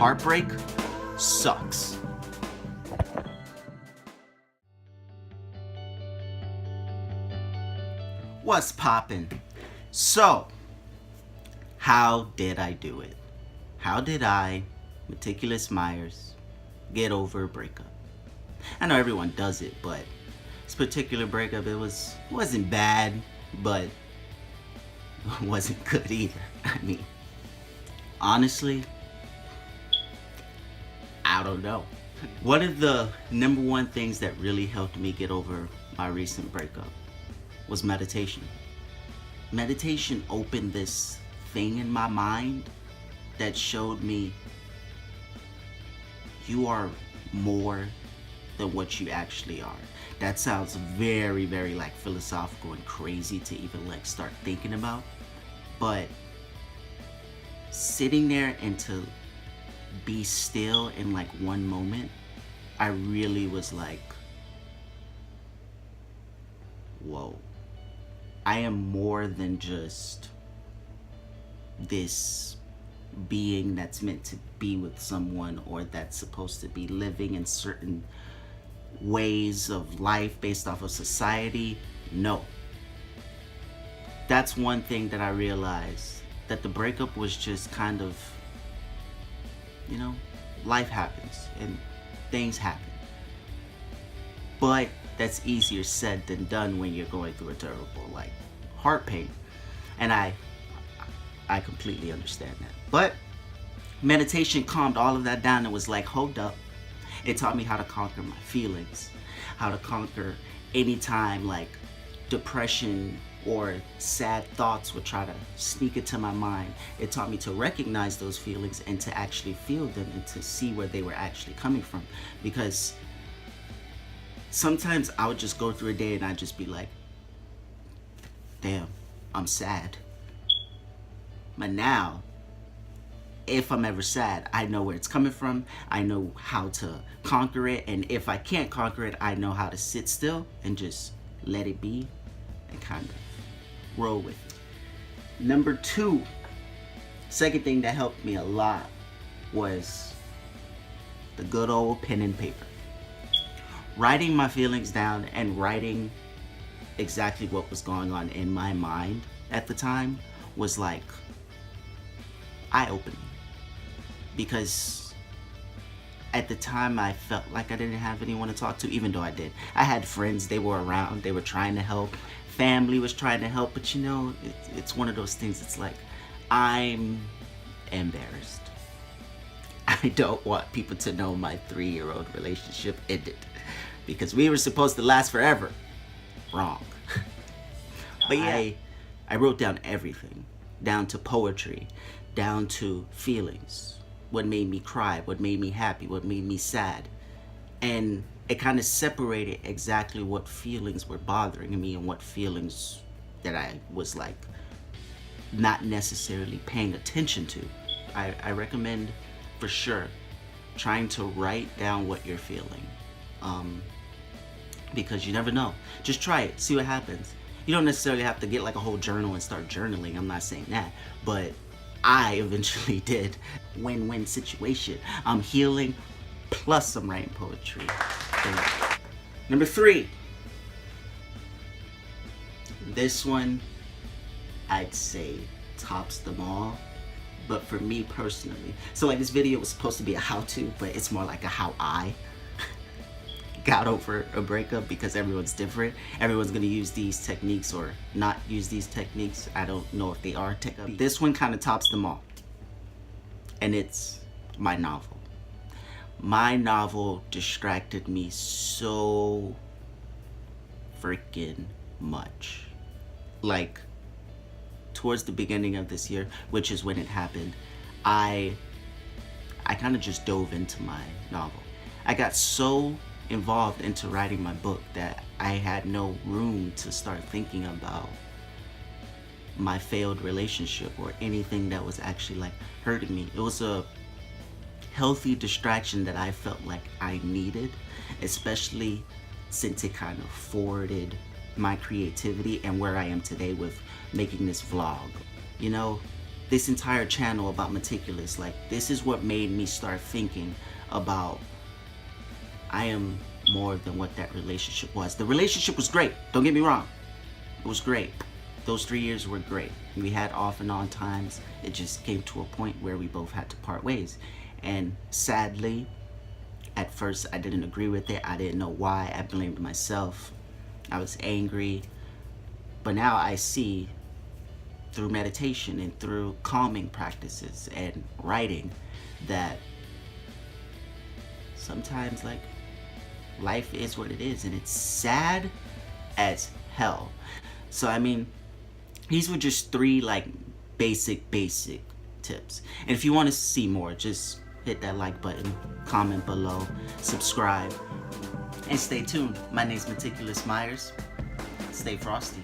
heartbreak sucks. What's poppin'? So, how did I do it? How did I, Meticulous Myers, get over a breakup? I know everyone does it, but this particular breakup, wasn't bad, but it wasn't good either. I mean, honestly, I don't know. One of the number one things that really helped me get over my recent breakup was meditation. Meditation opened this thing in my mind that showed me you are more than what you actually are. That sounds very, very like philosophical and crazy to even like start thinking about. But sitting there and to be still in like one moment, I really was like, whoa. I am more than just this being that's meant to be with someone or that's supposed to be living in certain ways of life based off of society. No. That's one thing that I realized, that the breakup was just kind of, life happens and things happen. But that's easier said than done when you're going through a terrible heart pain. And I completely understand that. But meditation calmed all of that down and was like, hold up. It taught me how to conquer my feelings, how to conquer any time like depression or sad thoughts would try to sneak into my mind. It taught me to recognize those feelings and to actually feel them and to see where they were actually coming from. Because sometimes I would just go through a day and I'd just be like, damn, I'm sad. But now, if I'm ever sad, I know where it's coming from. I know how to conquer it. And if I can't conquer it, I know how to sit still and just let it be and kind of roll with it. Number two, second thing that helped me a lot was the good old pen and paper. Writing my feelings down and writing exactly what was going on in my mind at the time was like eye-opening. Because at the time I felt like I didn't have anyone to talk to, even though I did. I had friends, they were around, they were trying to help. Family was trying to help, but it's one of those things, it's like, I'm embarrassed. I don't want people to know my 3-year-old relationship ended because we were supposed to last forever. Wrong. But yeah, I wrote down everything, down to poetry, down to feelings, what made me cry, what made me happy, what made me sad. And it kind of separated exactly what feelings were bothering me and what feelings that I was like not necessarily paying attention to. I recommend for sure trying to write down what you're feeling. Because you never know. Just try it, see what happens. You don't necessarily have to get like a whole journal and start journaling, I'm not saying that, but I eventually did. Win-win situation. I'm healing, plus I'm writing poetry. Number 3. This one, I'd say, tops them all. But for me personally, so like this video was supposed to be a how-to, but it's more like a how I got over a breakup, because everyone's different. Everyone's gonna use these techniques or not use these techniques. I don't know if they are this one kind of tops them all. And it's my novel. My novel distracted me so freaking much. Like, towards the beginning of this year, which is when it happened, I kind of just dove into my novel. I got so involved into writing my book that I had no room to start thinking about my failed relationship or anything that was actually like hurting me. It was a healthy distraction that I felt like I needed, especially since it kind of forwarded my creativity and where I am today with making this vlog. You know, this entire channel about Meticulous, like, this is what made me start thinking about I am more than what that relationship was. The relationship was great, don't get me wrong. It was great. Those 3 years were great. We had off and on times. It just came to a point where we both had to part ways. And sadly, at first I didn't agree with it. I didn't know why. I blamed myself. I was angry. But now I see through meditation and through calming practices and writing that sometimes, like, life is what it is, and it's sad as hell. So I mean, these were just 3 like basic tips. And if you want to see more, just hit that like button, comment below, subscribe, and stay tuned. My name's Meticulous Myers. Stay frosty.